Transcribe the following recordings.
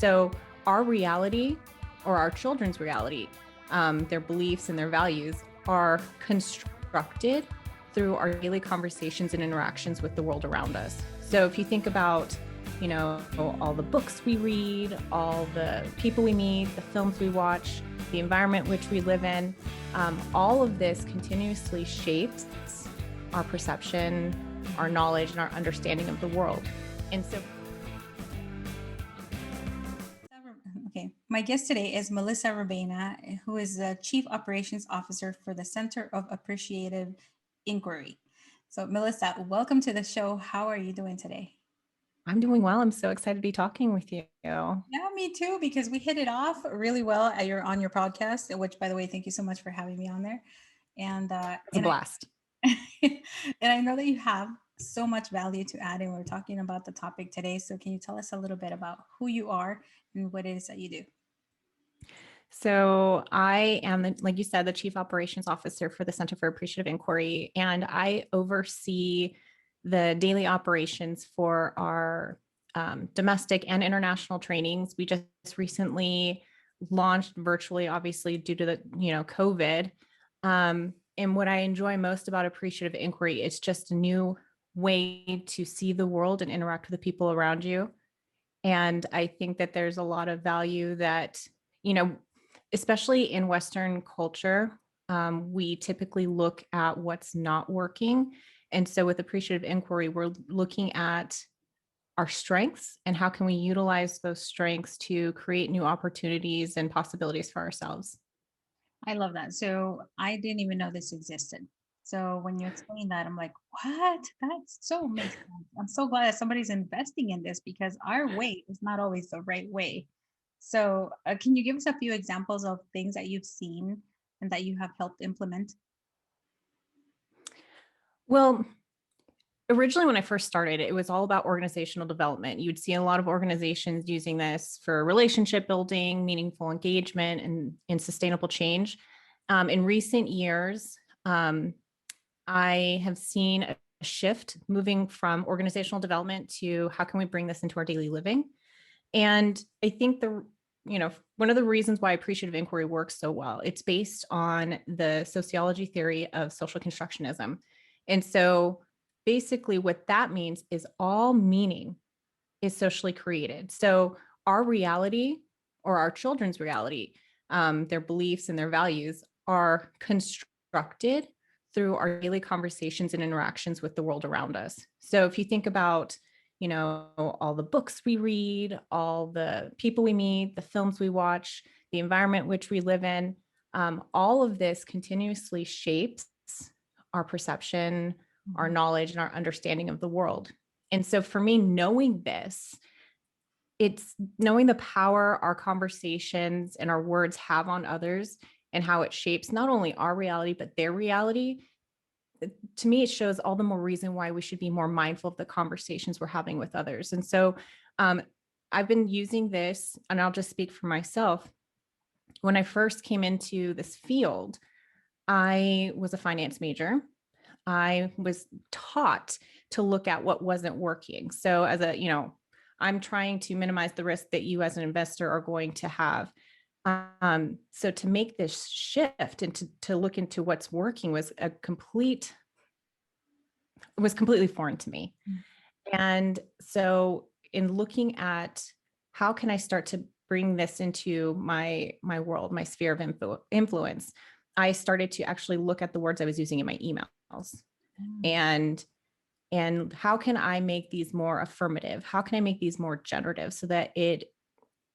So our reality, or our children's reality, their beliefs and their values are constructed through our daily conversations and interactions with the world around us. So if you think about, all the books we read, all the people we meet, the films we watch, the environment which we live in, all of this continuously shapes our perception, our knowledge, and our understanding of the world. And so Okay, my guest today is Melissa Robaina, who is the Chief Operations Officer for the Center of Appreciative Inquiry. So, Melissa, welcome to the show. How are you doing today? I'm doing well. I'm so excited to be talking with you. Yeah, me too, because we hit it off really well on your podcast, which, by the way, thank you so much for having me on there. And It's a blast. and I know that you have so much value to add, and we're talking about the topic today. So, can you tell us a little bit about who you are and what it is that you do? So I am, like you said, the Chief Operations Officer for the Center for Appreciative Inquiry, and I oversee the daily operations for our domestic and international trainings. We just recently launched virtually, obviously due to the COVID. And what I enjoy most about Appreciative Inquiry is just a new way to see the world and interact with the people around you. And I think that there's a lot of value that, especially in Western culture, we typically look at what's not working. And so with Appreciative Inquiry, we're looking at our strengths and how can we utilize those strengths to create new opportunities and possibilities for ourselves. I love that. So I didn't even know this existed. So when you explain that, I'm like, what? That's so makes sense. I'm so glad that somebody's investing in this because our way is not always the right way. So can you give us a few examples of things that you've seen and that you have helped implement? Well, originally, when I first started, it was all about organizational development. You'd see a lot of organizations using this for relationship building, meaningful engagement, and sustainable change. In recent years, I have seen a shift moving from organizational development to how can we bring this into our daily living. And I think one of the reasons why appreciative inquiry works so well, it's based on the sociology theory of social constructionism. And so basically what that means is all meaning is socially created. So our reality, or our children's reality, their beliefs and their values are constructed through our daily conversations and interactions with the world around us. So if you think about, all the books we read, all the people we meet, the films we watch, the environment which we live in, all of this continuously shapes our perception, our knowledge, and our understanding of the world. And so for me, knowing this, it's knowing the power our conversations and our words have on others and how it shapes not only our reality, but their reality. To me, it shows all the more reason why we should be more mindful of the conversations we're having with others. And so I've been using this, and I'll just speak for myself. When I first came into this field, I was a finance major. I was taught to look at what wasn't working. So I'm trying to minimize the risk that you as an investor are going to have. So to make this shift and to look into what's working was completely foreign to me. And so in looking at how can I start to bring this into my world, my sphere of influence, I started to actually look at the words I was using in my emails. And how can I make these more affirmative? How can I make these more generative so that it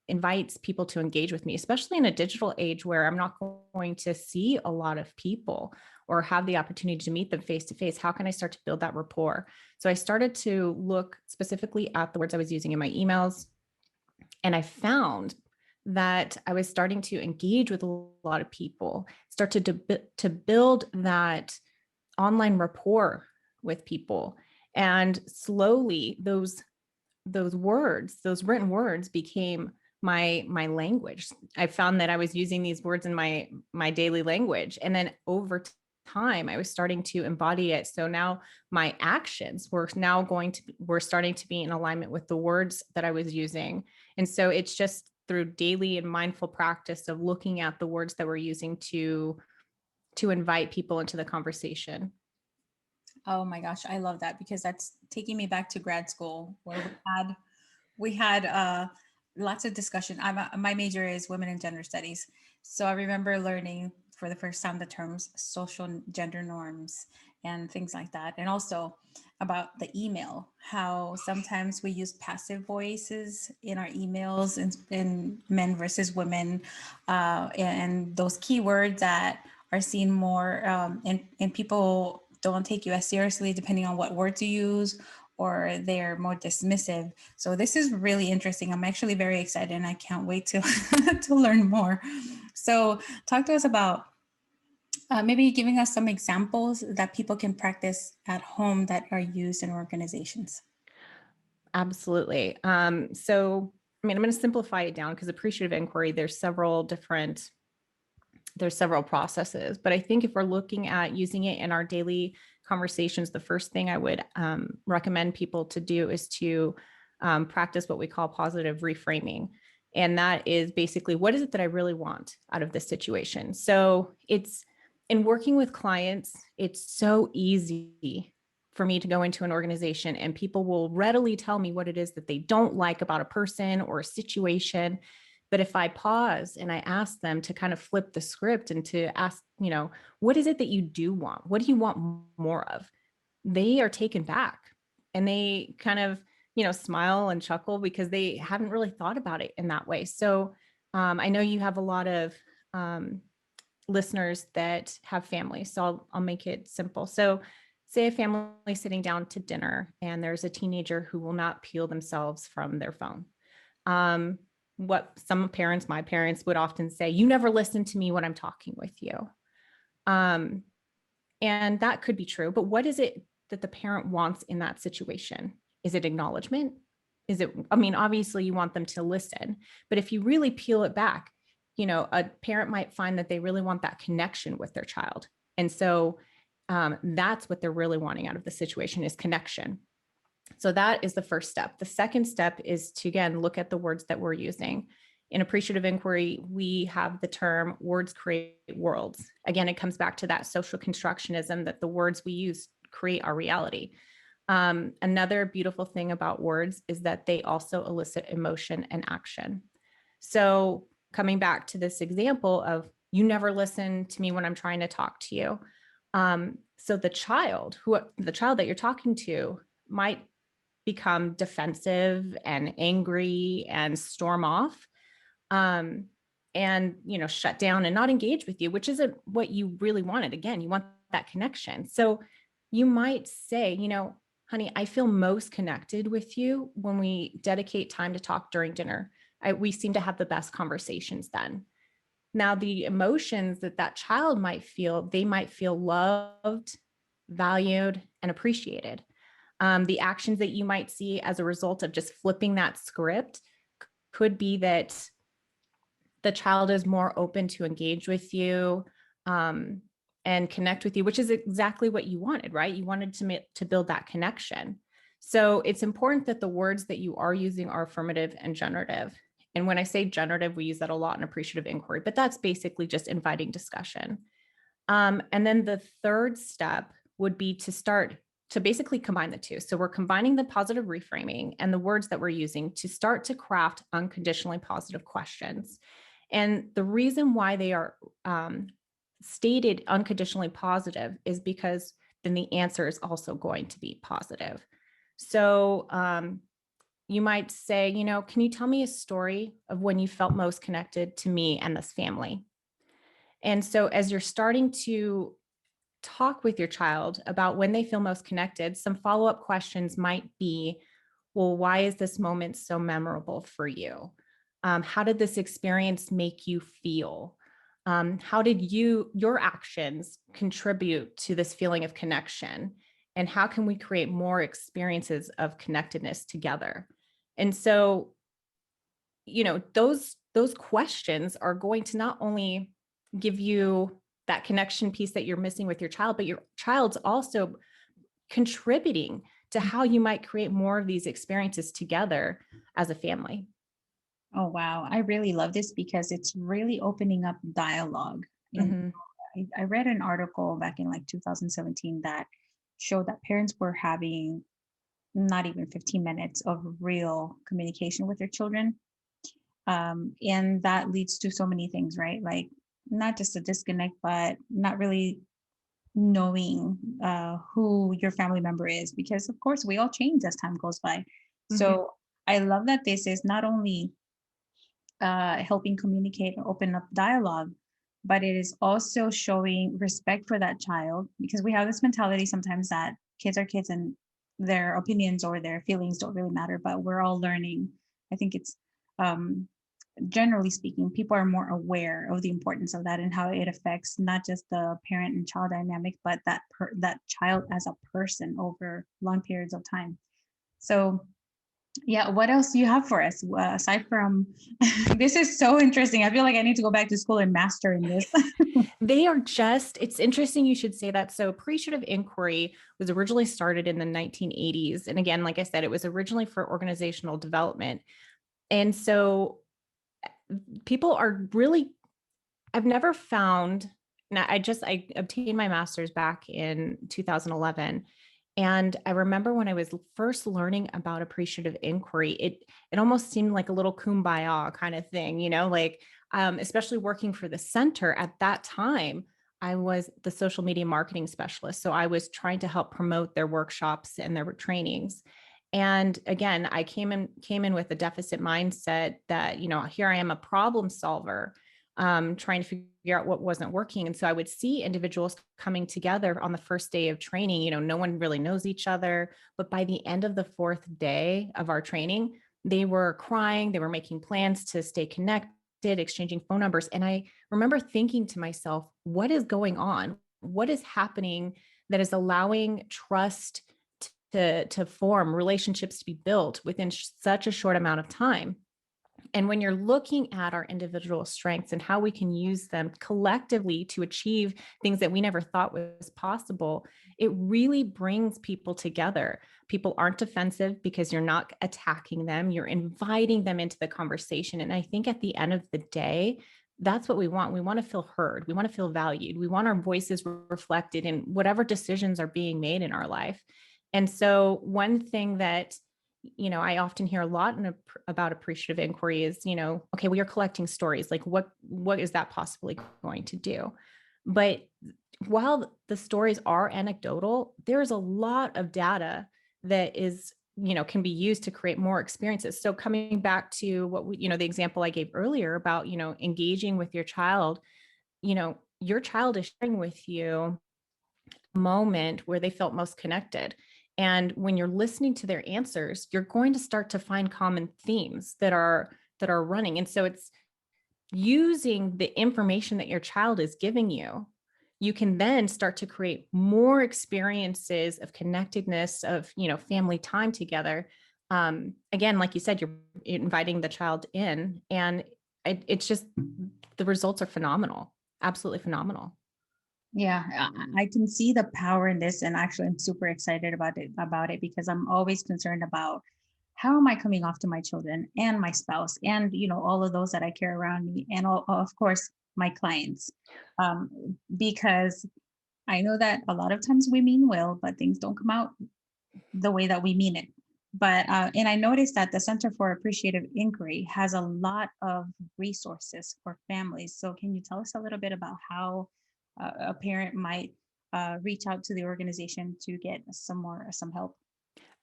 invites people to engage with me, especially in a digital age where I'm not going to see a lot of people or have the opportunity to meet them face to face? How can I start to build that rapport? So I started to look specifically at the words I was using in my emails. And I found that I was starting to engage with a lot of people, start to build that online rapport with people. And slowly those words, those written words became my language. I found that I was using these words in my daily language. And then over time, I was starting to embody it. So now my actions were starting to be in alignment with the words that I was using. And so it's just through daily and mindful practice of looking at the words that we're using to invite people into the conversation. Oh my gosh, I love that because that's taking me back to grad school where we had lots of discussion. My major is women and gender studies. So I remember learning for the first time the terms social gender norms and things like that. And also about the email, how sometimes we use passive voices in our emails in men versus women, and those keywords that are seen more, and people don't take you as seriously depending on what words you use, or they're more dismissive. So this is really interesting. I'm actually very excited and I can't wait to to learn more. So talk to us about maybe giving us some examples that people can practice at home that are used in organizations. Absolutely. So, I mean, I'm going to simplify it down because appreciative inquiry, there's several processes, but I think if we're looking at using it in our daily conversations, the first thing I would recommend people to do is to practice what we call positive reframing. And that is basically, what is it that I really want out of this situation? So it's in working with clients, it's so easy for me to go into an organization and people will readily tell me what it is that they don't like about a person or a situation. But if I pause and I ask them to kind of flip the script and to ask, what is it that you do want? What do you want more of? They are taken back and they kind of, smile and chuckle because they haven't really thought about it in that way. So I know you have a lot of listeners that have families. So I'll make it simple. So say a family sitting down to dinner and there's a teenager who will not peel themselves from their phone. What some parents, my parents would often say, you never listen to me when I'm talking with you. And that could be true, but what is it that the parent wants in that situation? Is it acknowledgement? Obviously you want them to listen, but if you really peel it back, a parent might find that they really want that connection with their child. And so that's what they're really wanting out of the situation is connection. So that is the first step. The second step is to, again, look at the words that we're using. In appreciative inquiry, we have the term words create worlds. Again, it comes back to that social constructionism that the words we use create our reality. Another beautiful thing about words is that they also elicit emotion and action. So coming back to this example of you never listen to me when I'm trying to talk to you. So the child that you're talking to might become defensive and angry and storm off, and shut down and not engage with you, which isn't what you really wanted. Again, you want that connection. So you might say, honey, I feel most connected with you when we dedicate time to talk during dinner. We seem to have the best conversations then. Now, the emotions that child might feel, they might feel loved, valued, and appreciated. The actions that you might see as a result of just flipping that script could be that the child is more open to engage with you and connect with you, which is exactly what you wanted, right? You wanted to build that connection. So it's important that the words that you are using are affirmative and generative. And when I say generative, we use that a lot in appreciative inquiry, but that's basically just inviting discussion. And then the third step would be to start to basically combine the two. So we're combining the positive reframing and the words that we're using to start to craft unconditionally positive questions. And the reason why they are stated unconditionally positive is because then the answer is also going to be positive. So you might say, can you tell me a story of when you felt most connected to me and this family? And so as you're starting to talk with your child about when they feel most connected, some follow-up questions might be, well, why is this moment so memorable for you? How did this experience make you feel? How did your actions contribute to this feeling of connection? And how can we create more experiences of connectedness together? And so, those questions are going to not only give you that connection piece that you're missing with your child, but your child's also contributing to how you might create more of these experiences together as a family. Oh, wow. I really love this because it's really opening up dialogue. And Mhm. I read an article back in like 2017 that showed that parents were having not even 15 minutes of real communication with their children. And that leads to so many things, right? Like not just a disconnect, but not really knowing who your family member is, because of course we all change as time goes by. Mhm. So I love that this is not only helping communicate and open up dialogue, but it is also showing respect for that child, because we have this mentality sometimes that kids are kids and their opinions or their feelings don't really matter, but we're all learning. I think it's um, generally speaking, people are more aware of the importance of that and how it affects not just the parent and child dynamic, but that child as a person over long periods of time. So yeah, what else do you have for us aside from this is so interesting. I feel like I need to go back to school and master in this. They are just, it's interesting you should say that. So, appreciative inquiry was originally started in the 1980s. And again, like I said, it was originally for organizational development. And so, people are really, I've never found, now I obtained my master's back in 2011. And I remember when I was first learning about appreciative inquiry, it almost seemed like a little kumbaya kind of thing, like especially working for the center at that time. I was the social media marketing specialist. So I was trying to help promote their workshops and their trainings. And again, I came in with a deficit mindset that, here I am, a problem solver, trying to figure out what wasn't working. And so I would see individuals coming together on the first day of training. No one really knows each other. But by the end of the fourth day of our training, they were crying, they were making plans to stay connected, exchanging phone numbers. And I remember thinking to myself, what is going on? What is happening that is allowing trust to form, relationships to be built within such a short amount of time? And when you're looking at our individual strengths and how we can use them collectively to achieve things that we never thought was possible, it really brings people together. People aren't defensive because you're not attacking them, you're inviting them into the conversation. And I think at the end of the day, that's what we want. We want to feel heard. We want to feel valued. We want our voices reflected in whatever decisions are being made in our life. And so, one thing that I often hear a lot about appreciative inquiry is, okay, we are collecting stories. Like, what is that possibly going to do? But while the stories are anecdotal, there's a lot of data that is, can be used to create more experiences. So coming back to the example I gave earlier about, engaging with your child is sharing with you moment where they felt most connected. And when you're listening to their answers, you're going to start to find common themes that are running. And so it's using the information that your child is giving you. You can then start to create more experiences of connectedness, of family time together. Again, like you said, you're inviting the child in, and it's just, the results are phenomenal, absolutely phenomenal. Yeah, I can see the power in this, and actually, I'm super excited about it because I'm always concerned about how am I coming off to my children and my spouse, and all of those that I care around me, and of course my clients, because I know that a lot of times we mean well, but things don't come out the way that we mean it. But and I noticed that the Center for Appreciative Inquiry has a lot of resources for families. So can you tell us a little bit about how a parent might reach out to the organization to get some help?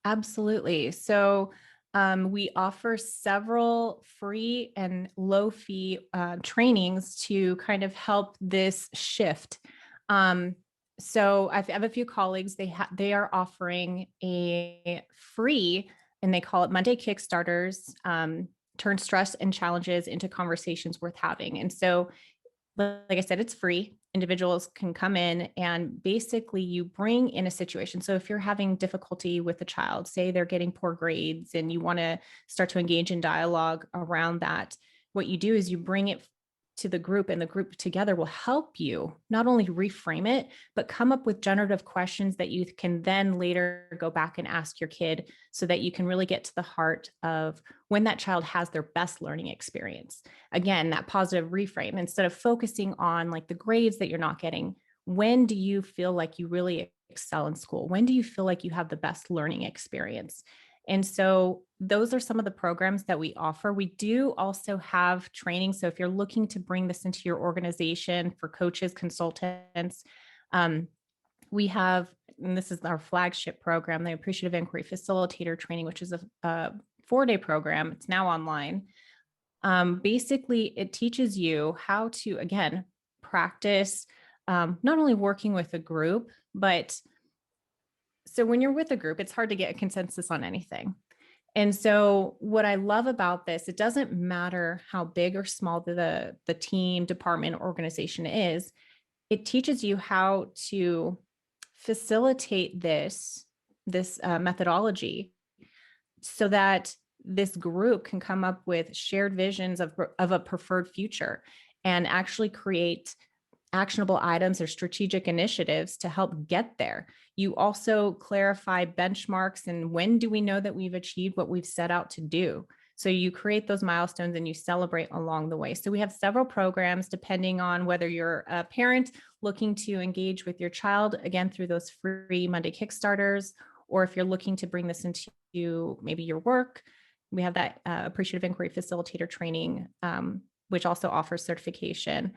Absolutely. So, we offer several free and low fee trainings to kind of help this shift. Um, so, I have a few colleagues. They are offering a free, and they call it Monday Kickstarters. Turn stress and challenges into conversations worth having. And so, like I said, it's free. Individuals can come in and basically you bring in a situation. So if you're having difficulty with a child, say they're getting poor grades and you want to start to engage in dialogue around that, what you do is you bring it to the group, and the group together will help you not only reframe it, but come up with generative questions that you can then later go back and ask your kid, so that you can really get to the heart of when that child has their best learning experience. Again, that positive reframe, instead of focusing on like the grades that you're not getting, when do you feel like you really excel in school? When do you feel like you have the best learning experience? And so those are some of the programs that we offer. We do also have training. So if you're looking to bring this into your organization for coaches, consultants, we have, and this is our flagship program, the Appreciative Inquiry Facilitator Training, which is a 4-day program. It's now online. Basically, it teaches you how to, again, practice not only working with a group, but so when you're with a group, it's hard to get a consensus on anything. And so what I love about this, it doesn't matter how big or small the team, department, organization is, it teaches you how to facilitate this methodology, so that this group can come up with shared visions of a preferred future, and actually create actionable items or strategic initiatives to help get there. You also clarify benchmarks and when do we know that we've achieved what we've set out to do. So you create those milestones and you celebrate along the way. So we have several programs depending on whether you're a parent looking to engage with your child, again, through those free Monday Kickstarters, or if you're looking to bring this into maybe your work, we have that Appreciative Inquiry Facilitator Training, which also offers certification,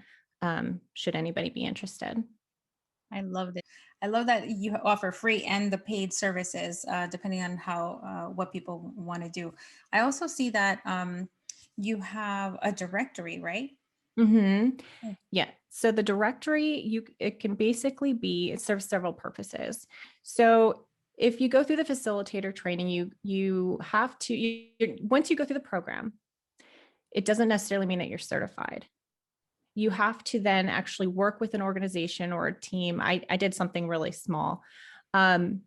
should anybody be interested. I love it. I love that you offer free and the paid services, depending on how what people want to do. I also see that you have a directory, right? Mm-hmm. Mm. Yeah. So the directory, it can basically be, it serves several purposes. So if you go through the facilitator training, you have to, once you go through the program, it doesn't necessarily mean that you're certified. You have to then actually work with an organization or a team. I did something really small. And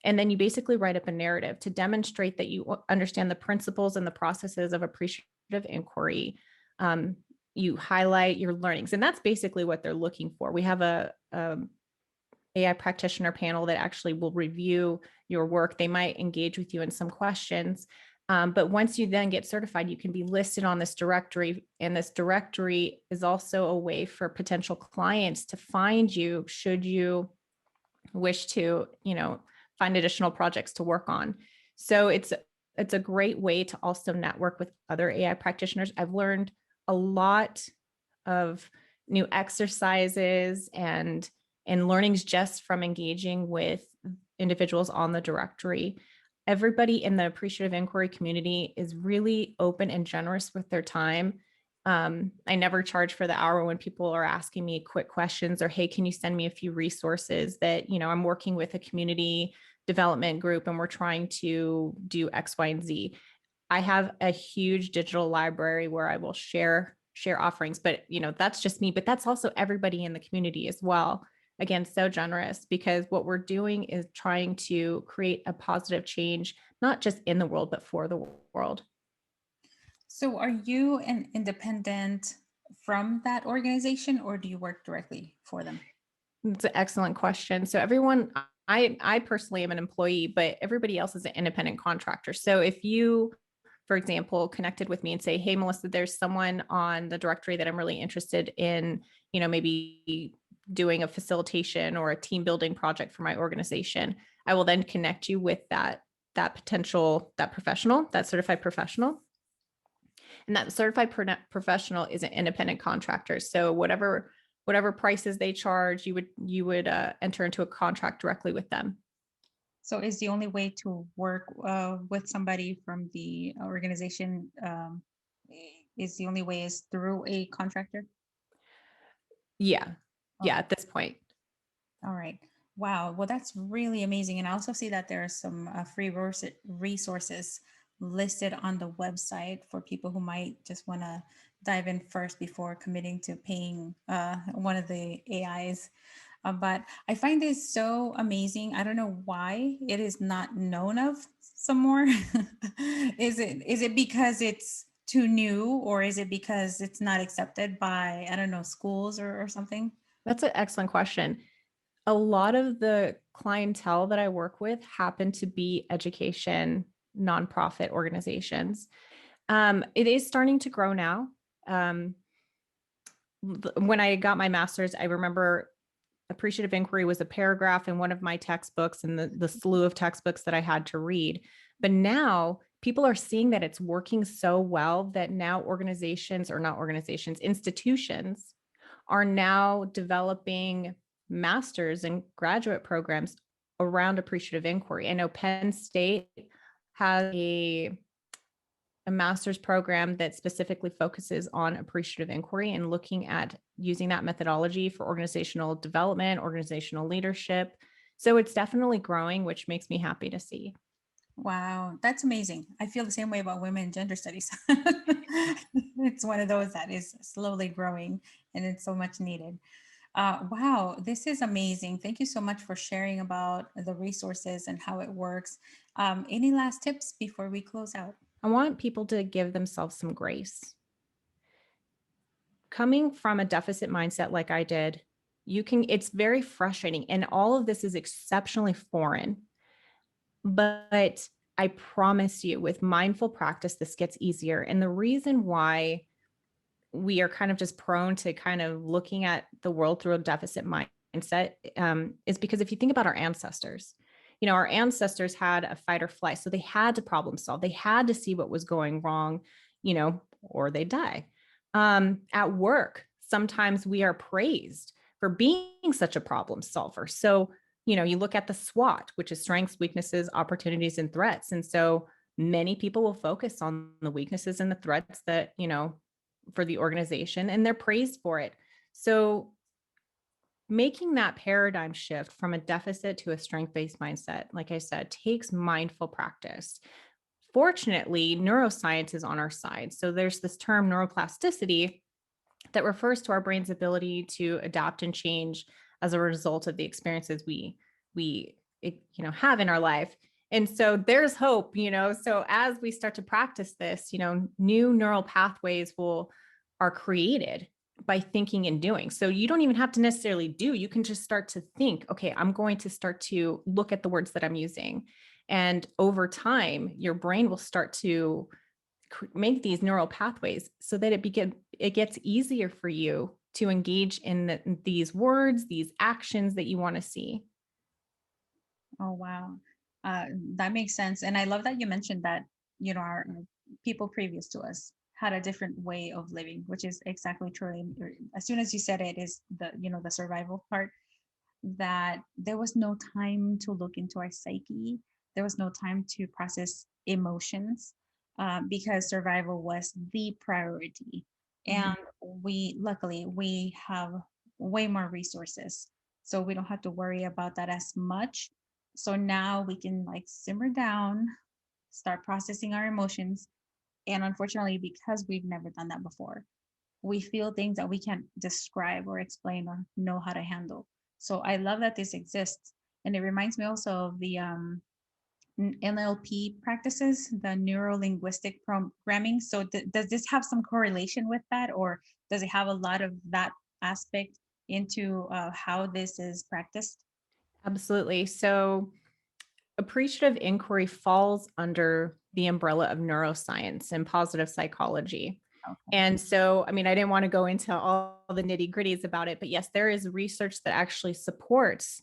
then you basically write up a narrative to demonstrate that you understand the principles and the processes of appreciative inquiry. You highlight your learnings, and that's basically what they're looking for. We have a AI practitioner panel that actually will review your work. They might engage with you in some questions. But once you then get certified, you can be listed on this directory. And this directory is also a way for potential clients to find you should you wish to, find additional projects to work on. So it's a great way to also network with other AI practitioners. I've learned a lot of new exercises and learnings just from engaging with individuals on the directory. Everybody in the appreciative inquiry community is really open and generous with their time. I never charge for the hour when people are asking me quick questions or, hey, can you send me a few resources that, I'm working with a community development group and we're trying to do X, Y, and Z. I have a huge digital library where I will share offerings, but that's just me, but that's also everybody in the community as well. Again, so generous, because what we're doing is trying to create a positive change, not just in the world, but for the world. So are you an independent from that organization, or do you work directly for them? It's an excellent question. So everyone, I personally am an employee, but everybody else is an independent contractor. So if you, for example, connected with me and say, hey, Melissa, there's someone on the directory that I'm really interested in, maybe doing a facilitation or a team building project for my organization, I will then connect you with that potential, that professional, that certified professional. And that certified professional is an independent contractor. So whatever prices they charge, you would enter into a contract directly with them. So is the only way to work with somebody from the organization is the only way is through a contractor? Yeah. Okay. Yeah. At this point. All right. Wow. Well, that's really amazing. And I also see that there are some free resources listed on the website for people who might just want to dive in first before committing to paying one of the AIs. But I find this so amazing. I don't know why it is not known of some more. Is it because it's too new, or is it because it's not accepted by, I don't know, schools or something? That's an excellent question. A lot of the clientele that I work with happen to be education nonprofit organizations. It is starting to grow now. Um, when I got my master's, I remember Appreciative Inquiry was a paragraph in one of my textbooks and the slew of textbooks that I had to read. But now people are seeing that it's working so well that now organizations, or not organizations, institutions are now developing master's and graduate programs around appreciative inquiry. I know Penn State has a master's program that specifically focuses on appreciative inquiry and looking at using that methodology for organizational development, organizational leadership. So it's definitely growing, which makes me happy to see. Wow, that's amazing. I feel the same way about women and gender studies. It's one of those that is slowly growing and it's so much needed. Wow, this is amazing. Thank you so much for sharing about the resources and how it works. Any last tips before we close out? I want people to give themselves some grace. Coming from a deficit mindset like I did, it's very frustrating. And all of this is exceptionally foreign. But I promise you, with mindful practice, this gets easier. And the reason why we are kind of just prone to kind of looking at the world through a deficit mindset is because if you think about our ancestors, our ancestors had a fight or flight. So they had to problem solve. They had to see what was going wrong, or they die. At work, sometimes we are praised for being such a problem solver. So, you look at the SWOT, which is strengths, weaknesses, opportunities, and threats. And so many people will focus on the weaknesses and the threats that, for the organization, and they're praised for it. So making that paradigm shift from a deficit to a strength-based mindset, like I said, takes mindful practice. Fortunately, neuroscience is on our side. So there's this term neuroplasticity that refers to our brain's ability to adapt and change as a result of the experiences we have in our life. And so there's hope, so as we start to practice this, new neural pathways are created by thinking and doing. So you don't even have to necessarily do, you can just start to think, okay, I'm going to start to look at the words that I'm using. And over time, your brain will start to make these neural pathways so that it gets easier for you to engage in these words, these actions that you want to see. Oh, wow. That makes sense. And I love that you mentioned that, our people previous to us had a different way of living, which is exactly true. And as soon as you said it is the survival part, that there was no time to look into our psyche. There was no time to process emotions because survival was the priority. Mhm. And luckily, we have way more resources. So we don't have to worry about that as much. So now we can like simmer down, start processing our emotions. And unfortunately, because we've never done that before, we feel things that we can't describe or explain or know how to handle. So I love that this exists. And it reminds me also of the NLP practices, the neuro-linguistic programming. So does this have some correlation with that, or does it have a lot of that aspect into how this is practiced? Absolutely. So appreciative inquiry falls under the umbrella of neuroscience and positive psychology. Okay. And so, I mean, I didn't want to go into all the nitty gritties about it, but yes, there is research that actually supports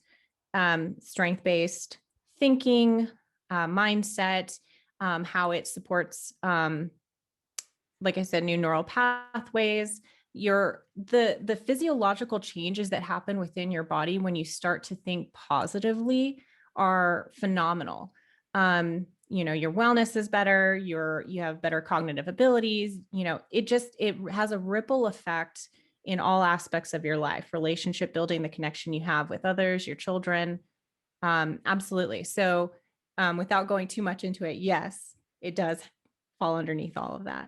strength based thinking, mindset, how it supports, like I said, new neural pathways. The physiological changes that happen within your body when you start to think positively are phenomenal. Your wellness is better, you have better cognitive abilities, it has a ripple effect in all aspects of your life, relationship building, the connection you have with others, your children. Absolutely. So without going too much into it, yes, it does fall underneath all of that.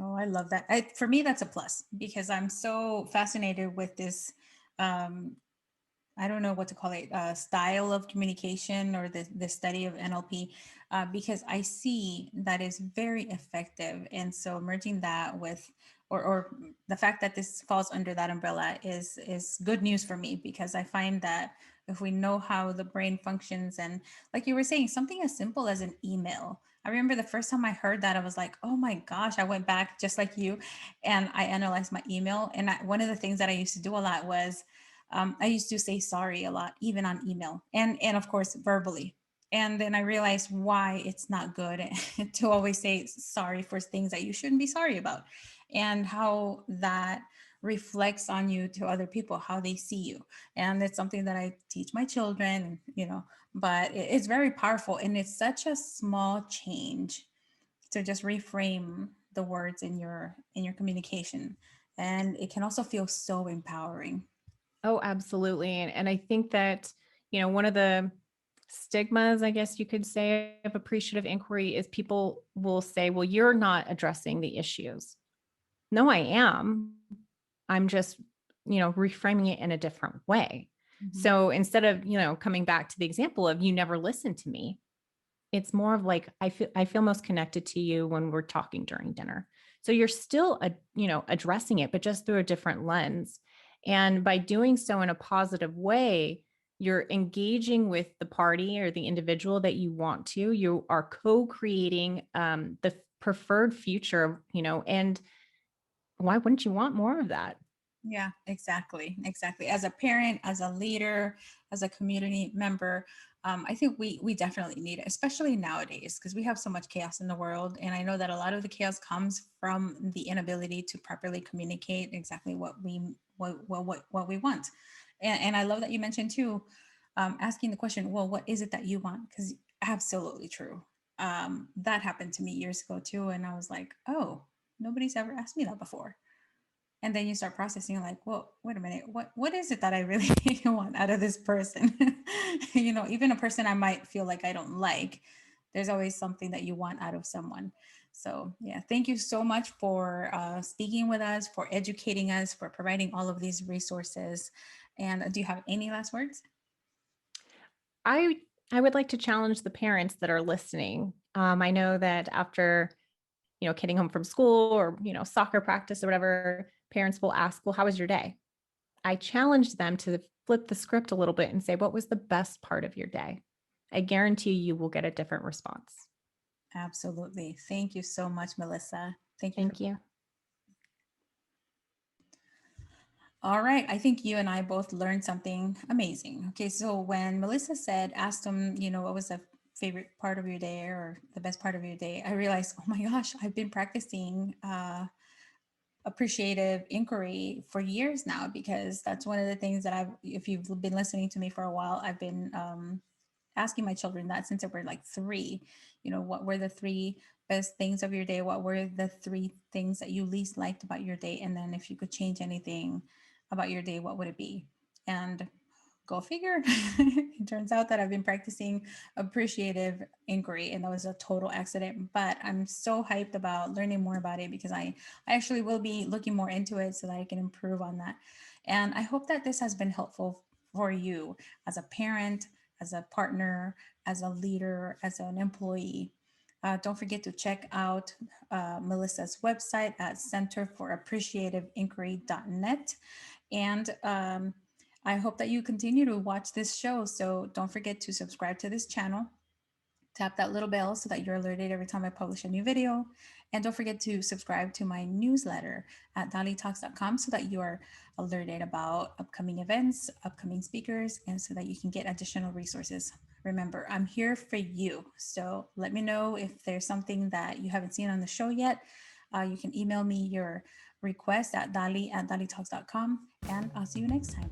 Oh, I love that. For me, that's a plus because I'm so fascinated with this um, I don't know what to call it, style of communication or the study of NLP, because I see that is very effective. And so merging that with, or the fact that this falls under that umbrella is good news for me, because I find that if we know how the brain functions, and like you were saying, something as simple as an email. I remember the first time I heard that, I was like, oh my gosh, I went back just like you and I analyzed my email. And one of the things that I used to do a lot was I used to say sorry a lot, even on email, and of course verbally. And then I realized why it's not good to always say sorry for things that you shouldn't be sorry about, and how that reflects on you to other people, how they see you. And it's something that I teach my children, but it's very powerful, and it's such a small change to just reframe the words in your communication, and it can also feel so empowering. Oh, absolutely. And I think that, one of the stigmas, I guess you could say, of appreciative inquiry is people will say, well, you're not addressing the issues. No, I am. I'm just, reframing it in a different way. Mhm. So instead of, coming back to the example of you never listened to me, it's more of like I feel most connected to you when we're talking during dinner. So you're still addressing it, but just through a different lens. And by doing so in a positive way, you're engaging with the party or the individual that you want to. You are co-creating the preferred future, and why wouldn't you want more of that? Yeah, exactly. Exactly. As a parent, as a leader, as a community member, I think we definitely need it, especially nowadays, because we have so much chaos in the world. And I know that a lot of the chaos comes from the inability to properly communicate exactly what we want. And I love that you mentioned too, asking the question, well, what is it that you want? Because absolutely true. That happened to me years ago too. And I was like, oh, nobody's ever asked me that before. And then you start processing, like, well, wait a minute, what is it that I really want out of this person? Even a person I might feel like I don't like, there's always something that you want out of someone. So yeah, thank you so much for speaking with us, for educating us, for providing all of these resources. And do you have any last words? I I would like to challenge the parents that are listening. I know that after getting home from school or soccer practice or whatever, parents will ask, "Well, how was your day?" I challenge them to flip the script a little bit and say, "What was the best part of your day?" I guarantee you will get a different response. Absolutely. Thank you so much, Melissa. Thank you for. Thank you. All right. I think you and I both learned something amazing. Okay. So when Melissa said, asked them, what was the favorite part of your day or the best part of your day, I realized, oh my gosh, I've been practicing appreciative inquiry for years now, because that's one of the things that if you've been listening to me for a while, I've been asking my children that since they were like 3. What were the 3 best things of your day? What were the 3 things that you least liked about your day? And then if you could change anything about your day, what would it be? And go figure. It turns out that I've been practicing appreciative inquiry, and that was a total accident. But I'm so hyped about learning more about it, because I actually will be looking more into it so that I can improve on that. And I hope that this has been helpful for you as a parent, as a partner, as a leader, as an employee. Don't forget to check out Melissa's website at centerforappreciativeinquiry.net. And I hope that you continue to watch this show. So don't forget to subscribe to this channel. Tap that little bell so that you're alerted every time I publish a new video. And don't forget to subscribe to my newsletter at Dalitalks.com so that you are alerted about upcoming events, upcoming speakers, and so that you can get additional resources. Remember, I'm here for you. So let me know if there's something that you haven't seen on the show yet. You can email me your request at dali@dalitalks.com, and I'll see you next time.